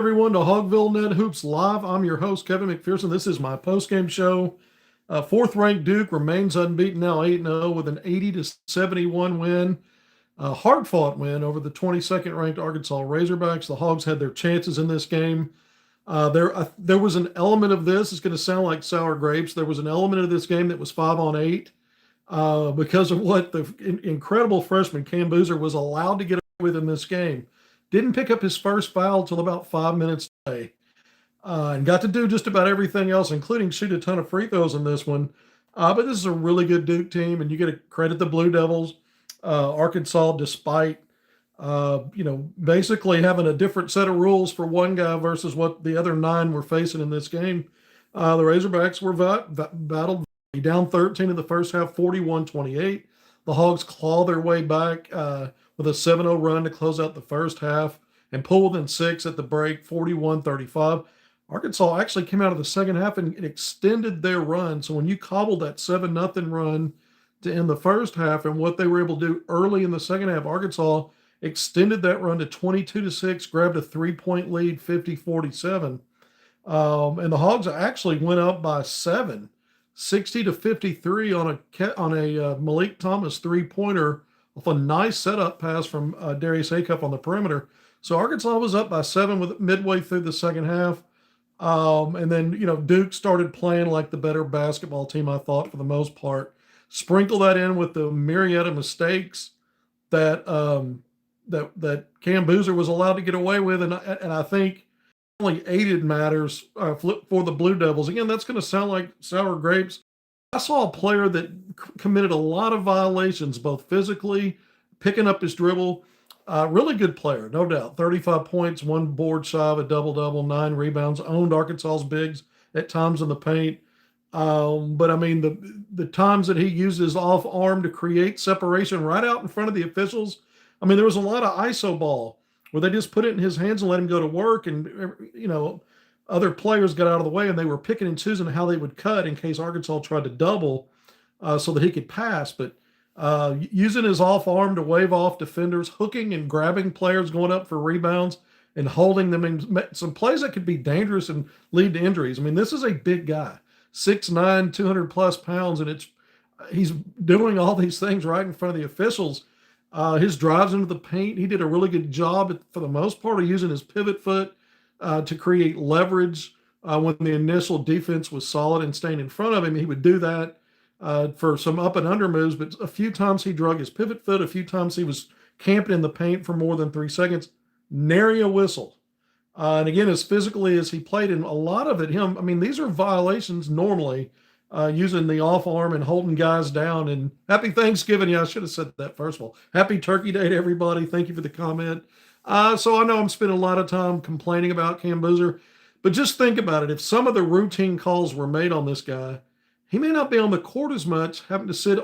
Everyone to HogvilleNET Hoops Live. I'm your host, Kevin McPherson. This is my postgame show. Fourth-ranked Duke remains unbeaten, now 8-0 with an 80-71 win. A hard-fought win over the 22nd-ranked Arkansas Razorbacks. The Hogs had their chances in this game. There was an element of this. It's going to sound like sour grapes. There was an element of this game that was 5-on-8 because of what the incredible freshman Cam Boozer was allowed to get away with in this game. Didn't pick up his first foul till about 5 minutes away, and got to do just about everything else, including shoot a ton of free throws in this one. But this is a really good Duke team, and you got to credit the Blue Devils. Arkansas, despite basically having a different set of rules for one guy versus what the other 9 were facing in this game, the Razorbacks were battled down 13 in the first half, 41-28. The Hogs claw their way back with a 7-0 run to close out the first half and pull within 6 at the break, 41-35. Arkansas actually came out of the second half and extended their run. So when you cobbled that 7-0 run to end the first half and what they were able to do early in the second half, Arkansas extended that run to 22-6, grabbed a 3-point lead, 50-47. And the Hogs actually went up by 7, 60-53 on a Malik Thomas three-pointer off a nice setup pass from Darius Acuff on the perimeter. So Arkansas was up by 7 with midway through the second half. And then, Duke started playing like the better basketball team, I thought, for the most part. Sprinkle that in with the myriad of mistakes that that Cam Boozer was allowed to get away with, and I think only aided matters for the Blue Devils. Again, that's going to sound like sour grapes. I saw a player that committed a lot of violations, both physically, picking up his dribble. Really good player, no doubt. 35 points, 1 board shy of a double-double, 9 rebounds, owned Arkansas's bigs at times in the paint. But I mean, the times that he used his off arm to create separation right out in front of the officials, I mean, there was a lot of ISO ball where they just put it in his hands and let him go to work. And, other players got out of the way and they were picking and choosing how they would cut in case Arkansas tried to double so that he could pass. But using his off arm to wave off defenders, hooking and grabbing players going up for rebounds and holding them in some plays that could be dangerous and lead to injuries. I mean, this is a big guy, 6'9", 200-plus pounds, and he's doing all these things right in front of the officials. His drives into the paint, he did a really good job for the most part of using his pivot foot to create leverage when the initial defense was solid and staying in front of him. He would do that for some up and under moves, but a few times he drug his pivot foot, a few times he was camping in the paint for more than 3 seconds. Nary a whistle. And again, as physically as he played, and a lot of it, these are violations normally, using the off arm and holding guys down. And happy Thanksgiving. Yeah, I should have said that first of all. Happy Turkey Day to everybody. Thank you for the comment. So I know I'm spending a lot of time complaining about Cam Boozer, but just think about it. If some of the routine calls were made on this guy, he may not be on the court as much, having to sit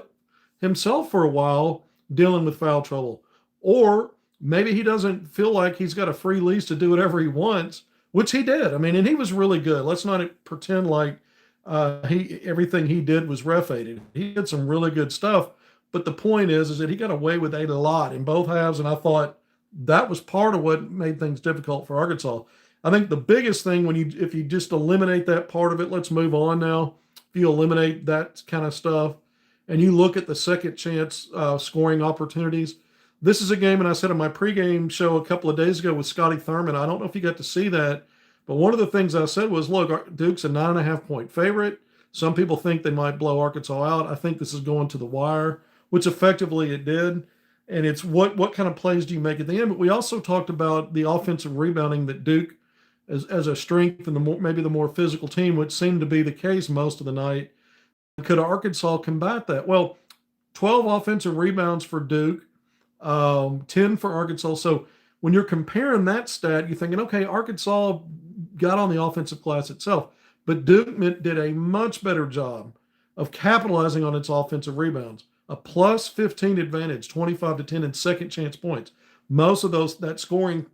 himself for a while dealing with foul trouble. Or maybe he doesn't feel like he's got a free lease to do whatever he wants, which he did. And he was really good. Let's not pretend like everything he did was ref-aided. He did some really good stuff. But the point is that he got away with a lot in both halves, and I thought that was part of what made things difficult for Arkansas. I think the biggest thing if you just eliminate that part of it, let's move on now. If you eliminate that kind of stuff and you look at the second chance scoring opportunities, this is a game, and I said in my pregame show a couple of days ago with Scotty Thurman, I don't know if you got to see that, but one of the things I said was, look, Duke's a 9.5-point favorite. Some people think they might blow Arkansas out. I think this is going to the wire, which effectively it did. And it's what kind of plays do you make at the end? But we also talked about the offensive rebounding that Duke, as a strength and maybe the more physical team, which seemed to be the case most of the night. Could Arkansas combat that? Well, 12 offensive rebounds for Duke, 10 for Arkansas. So when you're comparing that stat, you're thinking, okay, Arkansas got on the offensive glass itself, but Duke did a much better job of capitalizing on its offensive rebounds. A plus 15 advantage, 25-10 in second chance points. Most of that scoring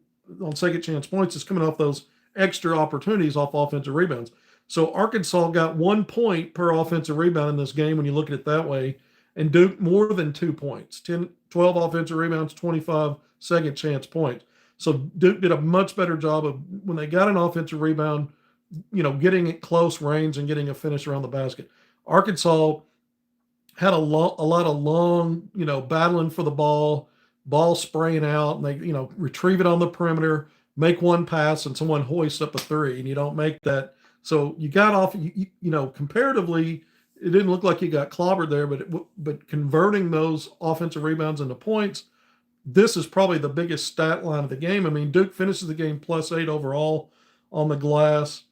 on second chance points is coming off those extra opportunities off offensive rebounds. So Arkansas got 1 point per offensive rebound in this game when you look at it that way, and Duke more than 2 points, 12 offensive rebounds, 25 second chance points. So Duke did a much better job of when they got an offensive rebound, getting it close range and getting a finish around the basket. Arkansas had a lot of long, battling for the ball spraying out, and they, retrieve it on the perimeter, make one pass, and someone hoists up a three, and you don't make that. So you got off, comparatively, it didn't look like you got clobbered there, but converting those offensive rebounds into points, this is probably the biggest stat line of the game. I mean, Duke finishes the game +8 overall on the glass.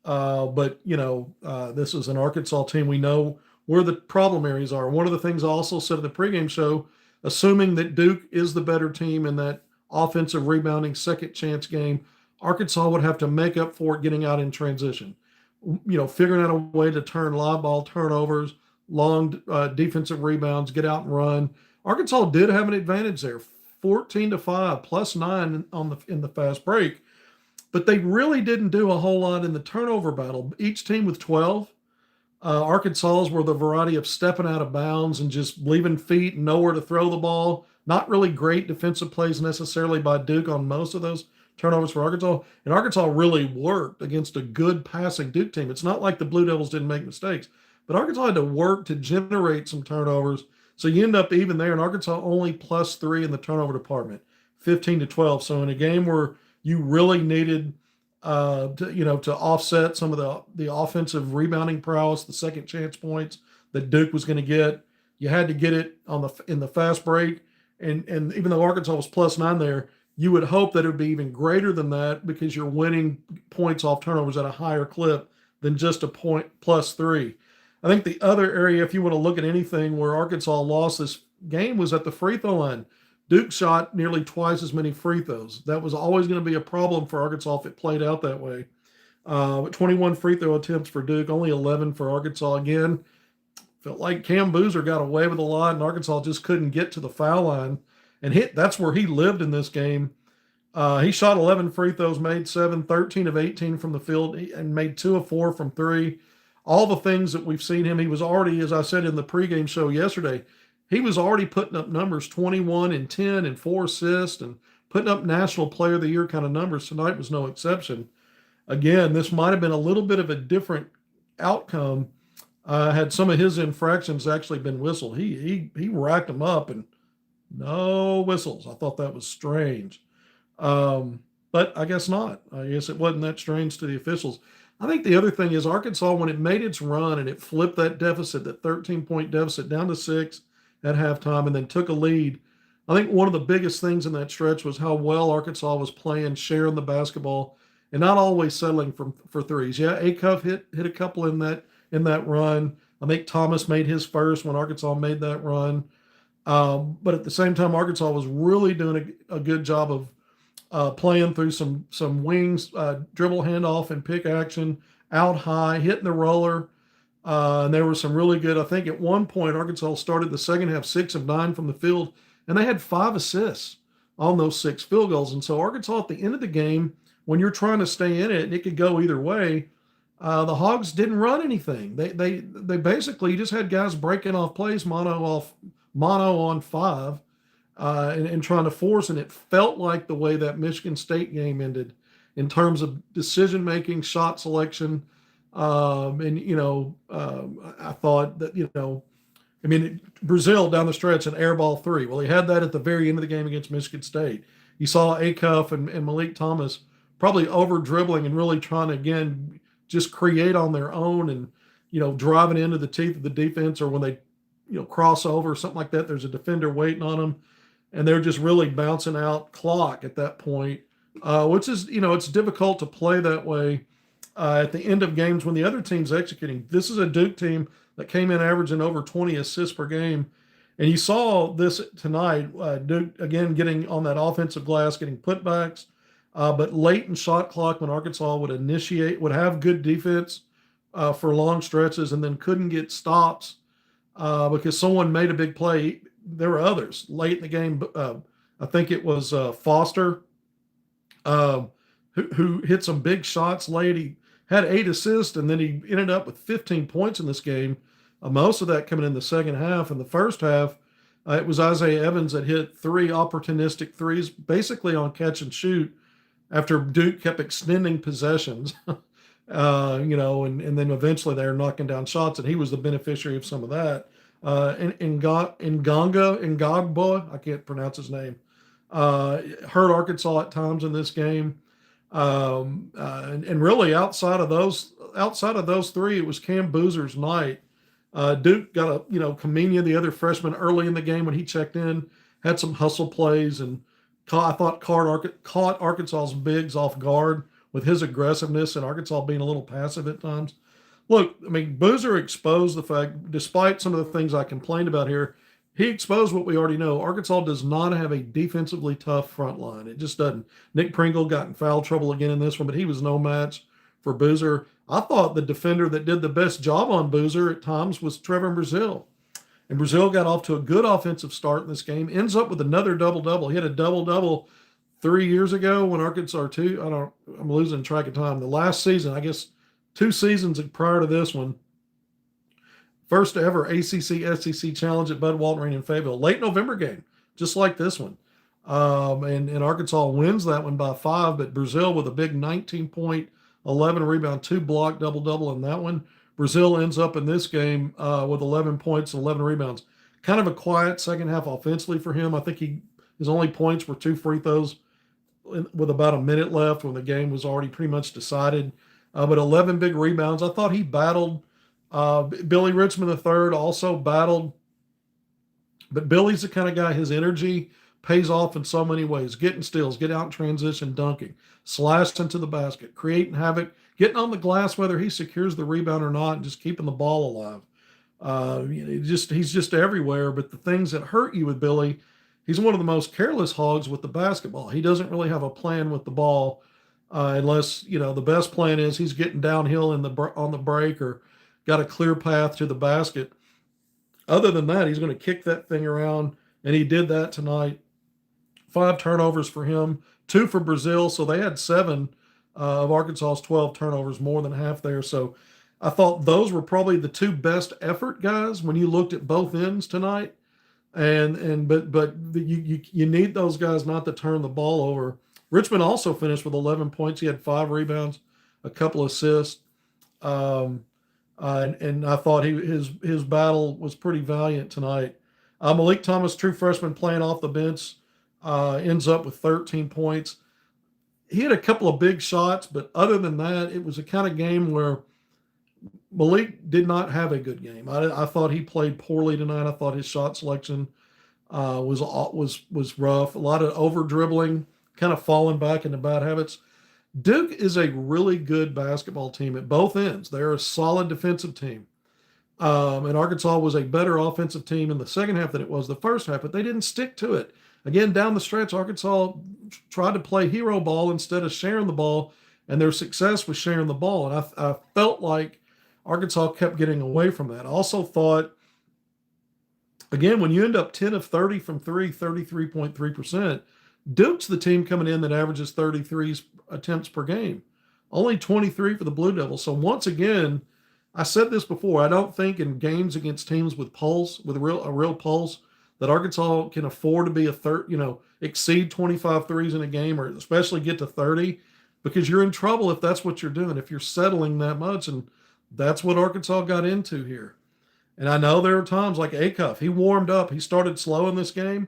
But this is an Arkansas team. We know where the problem areas are. One of the things I also said in the pregame show, assuming that Duke is the better team in that offensive rebounding second chance game, Arkansas would have to make up for it getting out in transition. Figuring out a way to turn live ball turnovers, long defensive rebounds, get out and run. Arkansas did have an advantage there, 14-5, +9 in the fast break. But they really didn't do a whole lot in the turnover battle. Each team with 12. Arkansas's were the variety of stepping out of bounds and just leaving feet and nowhere to throw the ball. Not really great defensive plays necessarily by Duke on most of those turnovers for Arkansas. And Arkansas really worked against a good passing Duke team. It's not like the Blue Devils didn't make mistakes, but Arkansas had to work to generate some turnovers. So you end up even there, and Arkansas only +3 in the turnover department, 15-12. So in a game where you really needed to offset some of the offensive rebounding prowess, the second chance points that Duke was going to get. You had to get it in the fast break, and even though Arkansas was +9 there, you would hope that it would be even greater than that because you're winning points off turnovers at a higher clip than just a point +3. I think the other area, if you want to look at anything where Arkansas lost this game, was at the free throw line. Duke shot nearly twice as many free throws. That was always going to be a problem for Arkansas if it played out that way. 21 free throw attempts for Duke, only 11 for Arkansas. Again, felt like Cam Boozer got away with a lot, and Arkansas just couldn't get to the foul line and hit. That's where he lived in this game. He shot 11 free throws, made 7, 13 of 18 from the field, and made 2 of 4 from 3. All the things that we've seen him, he was already, as I said in the pregame show yesterday, he was already putting up numbers, 21 and 10 and 4 assists, and putting up National Player of the Year kind of numbers. Tonight was no exception. Again, this might have been a little bit of a different outcome had some of his infractions actually been whistled. He racked them up and no whistles. I thought that was strange. But I guess not. I guess it wasn't that strange to the officials. I think the other thing is Arkansas, when it made its run and it flipped that deficit, that 13-point deficit down to 6 at halftime and then took a lead, I think one of the biggest things in that stretch was how well Arkansas was playing, sharing the basketball, and not always settling for threes. Yeah, Acuff hit a couple in that run. I think Thomas made his first when Arkansas made that run. But at the same time, Arkansas was really doing a good job of playing through some wings, dribble handoff and pick action, out high, hitting the roller. And there was some really good, I think at one point, Arkansas started the second half 6 of 9 from the field, and they had 5 assists on those 6 field goals. And so Arkansas at the end of the game, when you're trying to stay in it, and it could go either way, the Hogs didn't run anything. They basically just had guys breaking off plays, mono on 5, and trying to force. And it felt like the way that Michigan State game ended in terms of decision making, shot selection. I thought that Brazil down the stretch, an air ball 3. Well, he had that at the very end of the game against Michigan State. You saw Acuff and Malik Thomas probably over dribbling and really trying to, again, just create on their own and, driving into the teeth of the defense, or when they, cross over or something like that, there's a defender waiting on them, and they're just really bouncing out clock at that point, which is, it's difficult to play that way at the end of games when the other team's executing. This is a Duke team that came in averaging over 20 assists per game. And you saw this tonight, Duke, again, getting on that offensive glass, getting putbacks, but late in shot clock when Arkansas would have good defense for long stretches and then couldn't get stops because someone made a big play. There were others late in the game. I think it was Foster who hit some big shots late. He had 8 assists, and then he ended up with 15 points in this game, most of that coming in the second half. In the first half, It was Isaiah Evans that hit 3 opportunistic threes, basically on catch and shoot, after Duke kept extending possessions. And then eventually they were knocking down shots, and he was the beneficiary of some of that. Ngogba, I can't pronounce his name, hurt Arkansas at times in this game. And really outside of those three, it was Cam Boozer's night. Duke got Kamenia, the other freshman, early in the game when he checked in, had some hustle plays, and I thought caught Arkansas's bigs off guard with his aggressiveness, and Arkansas being a little passive at times. Look, I mean, Boozer exposed the fact, despite some of the things I complained about here, he exposed what we already know. Arkansas does not have a defensively tough front line. It just doesn't. Nick Pringle got in foul trouble again in this one, but he was no match for Boozer. I thought the defender that did the best job on Boozer at times was Trevor Brazile. And Brazile got off to a good offensive start in this game, ends up with another double-double. He had a double-double 3 years ago when Arkansas I'm losing track of time. The last season, I guess 2 seasons prior to this one, first ever ACC SEC challenge at Bud Walton Arena in Fayetteville, late November game, just like this one. And Arkansas wins that one by 5, but Brazile with a big 19-point, 11 rebound, 2 block double-double in that one. Brazile ends up in this game with 11 points, 11 rebounds. Kind of a quiet second half offensively for him. I think his only points were 2 free throws with about a minute left when the game was already pretty much decided. But 11 big rebounds. I thought he battled. Billy Richmond III also battled. But Billy's the kind of guy, his energy pays off in so many ways. Getting steals, get out in transition, dunking, slashed into the basket, creating havoc, getting on the glass whether he secures the rebound or not, and just keeping the ball alive. He's just everywhere. But the things that hurt you with Billy, he's one of the most careless hogs with the basketball. He doesn't really have a plan with the ball unless, the best plan is he's getting downhill on the break or got a clear path to the basket. Other than that, he's going to kick that thing around, and he did that tonight. 5 turnovers for him, 2 for Brazile, so they had 7 of Arkansas's 12 turnovers, more than half there. So I thought those were probably the 2 best effort guys when you looked at both ends tonight. But you need those guys not to turn the ball over. Richmond also finished with 11 points. He had 5 rebounds, a couple assists. And I thought his battle was pretty valiant tonight. Malik Thomas, true freshman, playing off the bench, ends up with 13 points. He had a couple of big shots, but other than that, it was a kind of game where Malik did not have a good game. I thought he played poorly tonight. I thought his shot selection was rough. A lot of over dribbling, kind of falling back into bad habits. Duke is a really good basketball team at both ends. They're a solid defensive team. And Arkansas was a better offensive team in the second half than it was the first half, but they didn't stick to it. Again, down the stretch, Arkansas tried to play hero ball instead of sharing the ball, and their success was sharing the ball. And I felt like Arkansas kept getting away from that. I also thought, again, when you end up 10 of 30 from 3, 33.3%, Duke's the team coming in that averages 33 attempts per game, only 23 for the Blue Devils. So once again, I said this before, I don't think in games against teams with pulse, with a real pulse, that Arkansas can afford to be exceed 25 threes in a game, or especially get to 30, because you're in trouble if that's what you're doing, if you're settling that much. And that's what Arkansas got into here. And I know there are times like Acuff, he warmed up, he started slow in this game,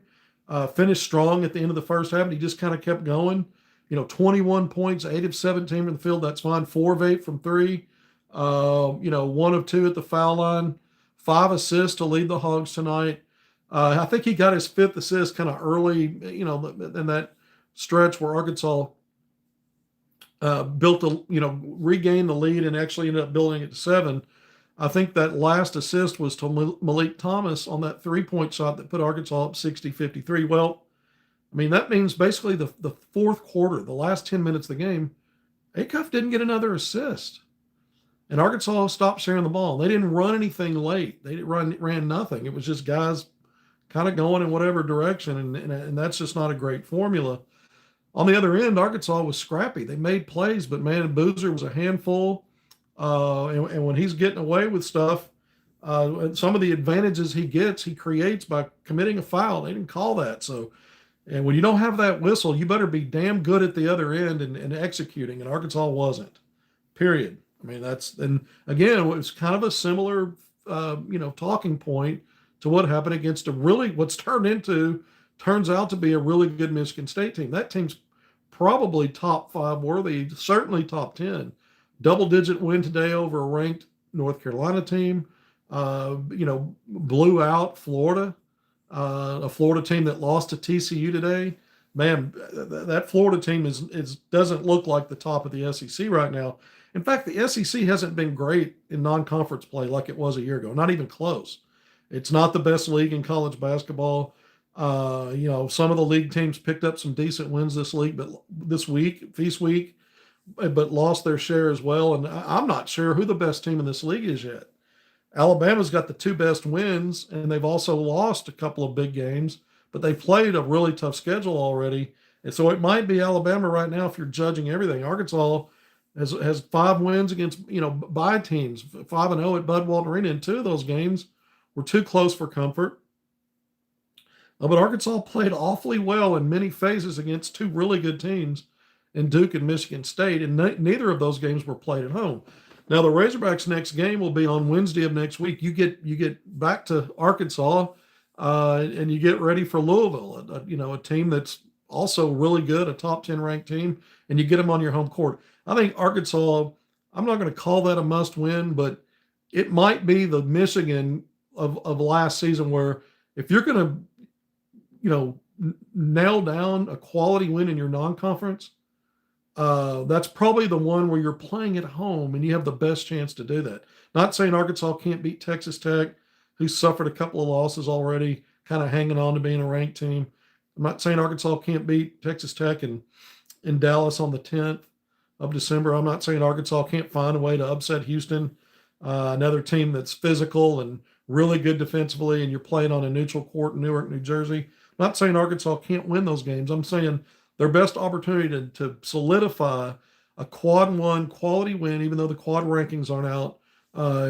finished strong at the end of the first half, and he just kind of kept going. 21 points, 8 of 17 from the field, that's fine. 4 of 8 from 3, 1 of 2 at the foul line, 5 assists to lead the Hogs tonight. I think he got his 5th assist kind of early, in that stretch where Arkansas regained the lead and actually ended up building it to 7. I think that last assist was to Malik Thomas on that 3-point shot that put Arkansas up 60-53. Well, I mean, that means basically the fourth quarter, the last 10 minutes of the game, Acuff didn't get another assist. And Arkansas stopped sharing the ball. They didn't run anything late. They ran nothing. It was just guys kind of going in whatever direction, and that's just not a great formula. On the other end, Arkansas was scrappy. They made plays, but man, Boozer was a handful. And when he's getting away with stuff, Some of the advantages he gets, he creates by committing a foul. They didn't call that. So, and when you don't have that whistle, you better be damn good at the other end and executing. And Arkansas wasn't. Period. I mean, and again, it was kind of a similar, talking point to what happened against what's turns out to be a really good Michigan State team. That team's probably top 5 worthy, certainly top 10. Double-digit win today over a ranked North Carolina team. Blew out Florida, a Florida team that lost to TCU today. Man, that Florida team doesn't look like the top of the SEC right now. In fact, the SEC hasn't been great in non-conference play like it was a year ago. Not even close. It's not the best league in college basketball. Some of the league teams picked up some decent wins this week, Feast Week, but lost their share as well. And I'm not sure who the best team in this league is yet. Alabama's got the 2 best wins, and they've also lost a couple of big games, but they've played a really tough schedule already. And so it might be Alabama right now if you're judging everything. Arkansas has 5 wins against, bye teams, 5-0 at Bud Walton Arena, and 2 of those games were too close for comfort. But Arkansas played awfully well in many phases against 2 really good teams in Duke and Michigan State, and neither of those games were played at home. Now the Razorbacks' next game will be on Wednesday of next week. You get back to Arkansas, and you get ready for Louisville, a team that's also really good, a top 10 ranked team, and you get them on your home court. I think Arkansas, I'm not going to call that a must win, but it might be the Michigan of last season, where if you're going to, nail down a quality win in your non-conference, that's probably the one where you're playing at home and you have the best chance to do that. Not saying Arkansas can't beat Texas Tech, who suffered a couple of losses already, kind of hanging on to being a ranked team. I'm not saying Arkansas can't beat Texas Tech in Dallas on the 10th of December. I'm not saying Arkansas can't find a way to upset Houston, another team that's physical and really good defensively, and you're playing on a neutral court in Newark, New Jersey. I'm not saying Arkansas can't win those games. I'm saying their best opportunity to solidify a quad 1 quality win, even though the quad rankings aren't out,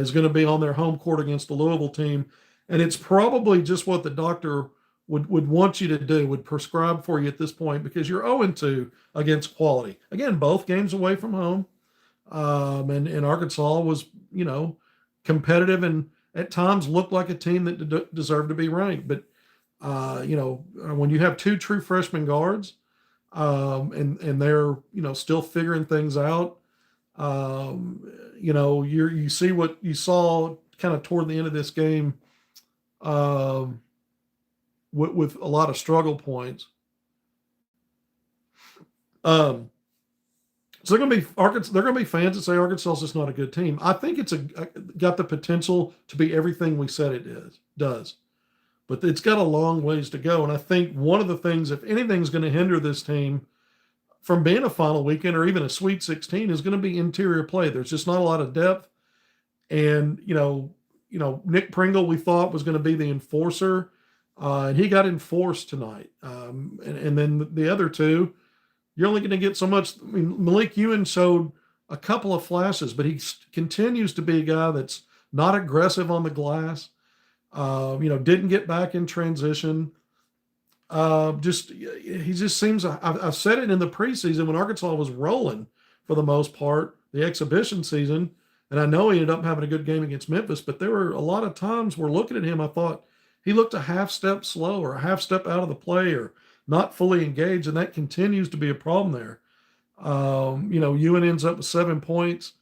is going to be on their home court against the Louisville team. And it's probably just what the doctor would want you to do, would prescribe for you at this point, because you're 0-2 against quality. Again, both games away from home. And Arkansas was, competitive and at times looked like a team that deserved to be ranked. But, when you have 2 true freshman guards, and they're, still figuring things out, you see what you saw kind of toward the end of this game, with a lot of struggle points. So they're going to be fans that say Arkansas is just not a good team. I think it's got the potential to be everything we said it does, but it's got a long ways to go. And I think one of the things, if anything's going to hinder this team from being a final weekend or even a Sweet 16, is going to be interior play. There's just not a lot of depth. And, Nick Pringle, we thought was going to be the enforcer, and he got enforced tonight. And then the other 2, you're only going to get so much. I mean, Malik Ewan showed a couple of flashes, but he continues to be a guy that's not aggressive on the glass. Didn't get back in transition. He just seems. I've said it in the preseason when Arkansas was rolling for the most part, the exhibition season, and I know he ended up having a good game against Memphis. But there were a lot of times where looking at him, I thought he looked a half step slow or a half step out of the play or not fully engaged, and that continues to be a problem there. Ewan ends up with 7 points.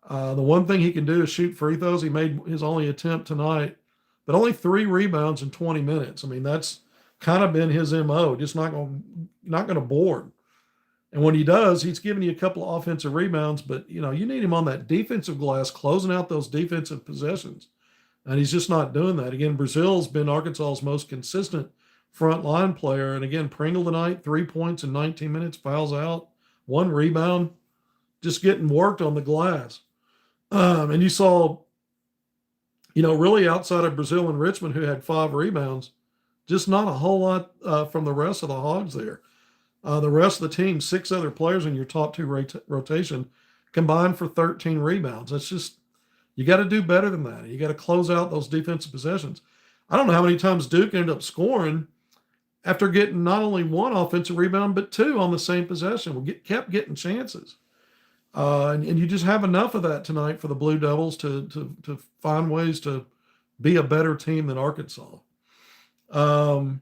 The one thing he can do is shoot free throws. He made his only attempt tonight, but only 3 rebounds in 20 minutes. I mean, that's kind of been his MO, just not going to board. And when he does, he's giving you a couple of offensive rebounds, but you need him on that defensive glass, closing out those defensive possessions. And he's just not doing that. Again, Brazil's been Arkansas's most consistent front line player. And again, Pringle tonight, 3 points in 19 minutes, fouls out, 1 rebound, just getting worked on the glass. And you saw, really outside of Brazil and Richmond, who had 5 rebounds, just not a whole lot from the rest of the Hogs there. The rest of the team, 6 other players in your top 2 rotation, combined for 13 rebounds. That's just You got to do better than that. You got to close out those defensive possessions. I don't know how many times Duke ended up scoring after getting not only one offensive rebound, but two on the same possession. We kept getting chances. And you just have enough of that tonight for the Blue Devils to find ways to be a better team than Arkansas. And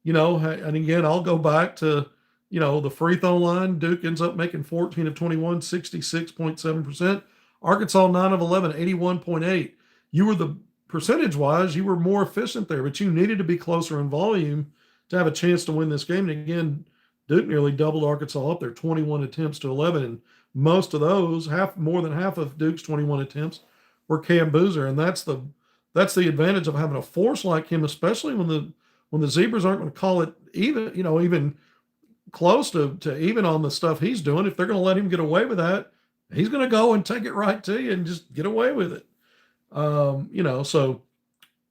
again, I'll go back to, the free throw line. Duke ends up making 14 of 21, 66.7%. Arkansas 9 of 11, 81.8. You were percentage-wise, you were more efficient there, but you needed to be closer in volume to have a chance to win this game. And again, Duke nearly doubled Arkansas up there, 21 attempts to 11. And most of those, more than half of Duke's 21 attempts were Cam Boozer. And that's the advantage of having a force like him, especially when the Zebras aren't going to call it even close to even on the stuff he's doing. If they're going to let him get away with that, he's going to go and take it right to you and just get away with it. So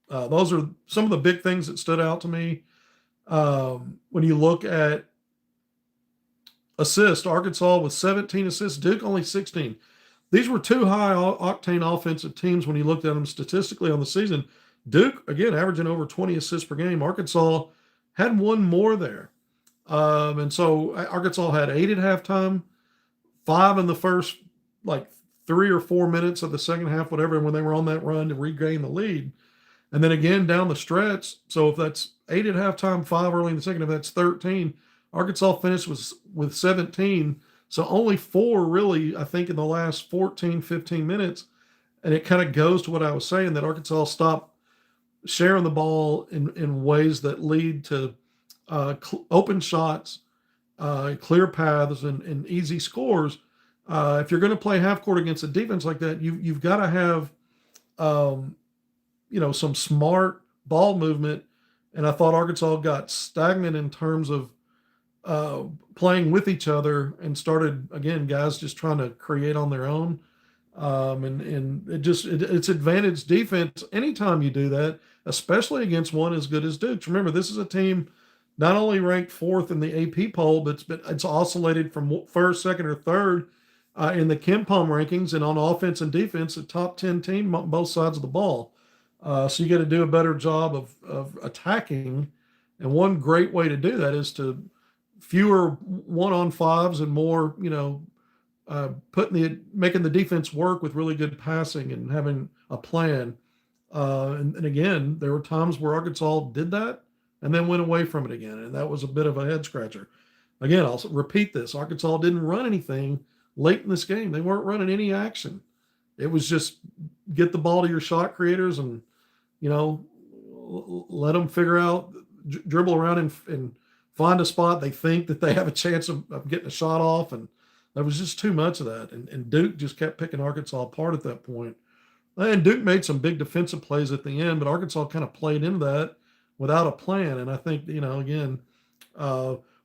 those are some of the big things that stood out to me. When you look at assists, Arkansas with 17 assists, Duke only 16. These were two high-octane offensive teams when you looked at them statistically on the season. Duke, again, averaging over 20 assists per game. Arkansas had one more there. And so Arkansas had 8 at halftime, 5 in the first, 3 or 4 minutes of the second half, whatever, when they were on that run to regain the lead. And then again down the stretch. So if that's 8 at halftime, 5 early in the second, if that's 13, Arkansas finished with 17. So only 4 really, I think, in the last 14, 15 minutes. And it kind of goes to what I was saying, that Arkansas stopped sharing the ball in ways that lead to open shots, clear paths, and easy scores. If you're going to play half court against a defense like that, you've got to have, some smart ball movement. And I thought Arkansas got stagnant in terms of playing with each other and started, again, guys just trying to create on their own. And it's advantage defense anytime you do that, especially against one as good as Duke. Remember, this is a team not only ranked 4th in the AP poll, but it's oscillated from first, second, or third in the KenPom rankings, and on offense and defense, a top 10 team on both sides of the ball. So you got to do a better job of attacking. And one great way to do that is to fewer 1-on-5s and more, making the defense work with really good passing and having a plan. And again, there were times where Arkansas did that and then went away from it again. And that was a bit of a head scratcher. Again, I'll repeat this. Arkansas didn't run anything late in this game. They weren't running any action. It was just get the ball to your shot creators and, let them figure out, dribble around and find a spot they think that they have a chance of getting a shot off. And there was just too much of that. And Duke just kept picking Arkansas apart at that point. And Duke made some big defensive plays at the end, but Arkansas kind of played into that without a plan. And I think, again,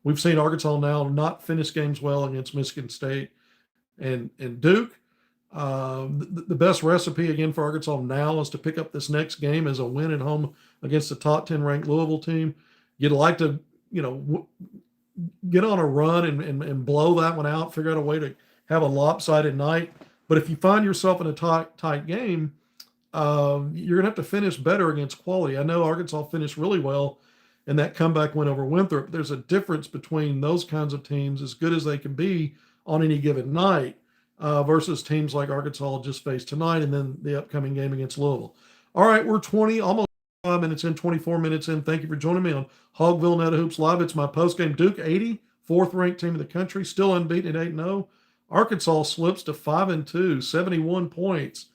we've seen Arkansas now not finish games well against Michigan State and Duke. The best recipe, again, for Arkansas now is to pick up this next game as a win at home against the top 10 ranked Louisville team. You'd like to, get on a run and blow that one out, figure out a way to have a lopsided night. But if you find yourself in a tight game, you're going to have to finish better against quality. I know Arkansas finished really well in that comeback win over Winthrop. There's a difference between those kinds of teams, as good as they can be on any given night, versus teams like Arkansas just faced tonight and then the upcoming game against Louisville. All right, we're almost 5 minutes in, 24 minutes in. Thank you for joining me on HogvilleNET Hoops Live. It's my postgame. Duke 80, 4th ranked team in the country, still unbeaten at 8-0. Arkansas slips to 5-2, 71 points.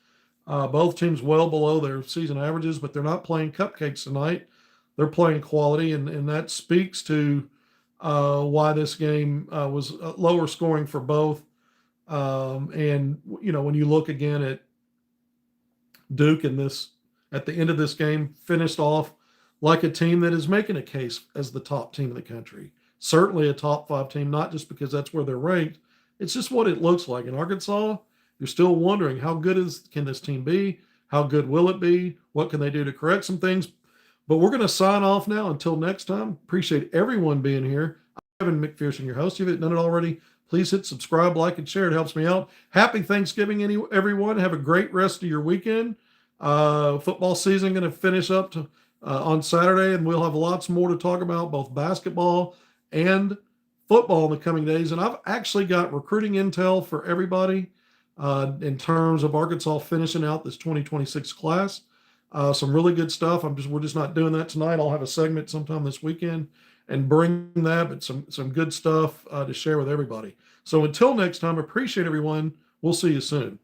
Both teams well below their season averages, but they're not playing cupcakes tonight. They're playing quality, and that speaks to why this game was lower scoring for both. And, when you look again at Duke at the end of this game, finished off like a team that is making a case as the top team in the country. Certainly a top 5 team, not just because that's where they're ranked. It's just what it looks like. In Arkansas, you're still wondering how good can this team be? How good will it be? What can they do to correct some things? But we're going to sign off now. Until next time, appreciate everyone being here. I'm Evan McPherson, your host. If you've done it already, Please hit subscribe, like, and share. It helps me out. Happy Thanksgiving, everyone. Have a great rest of your weekend. Football season going to finish up on Saturday, and we'll have lots more to talk about, both basketball and football in the coming days. And I've actually got recruiting intel for everybody in terms of Arkansas finishing out this 2026 class. Some really good stuff. We're just not doing that tonight. I'll have a segment sometime this weekend and bring that, but some good stuff to share with everybody. So until next time, appreciate everyone. We'll see you soon.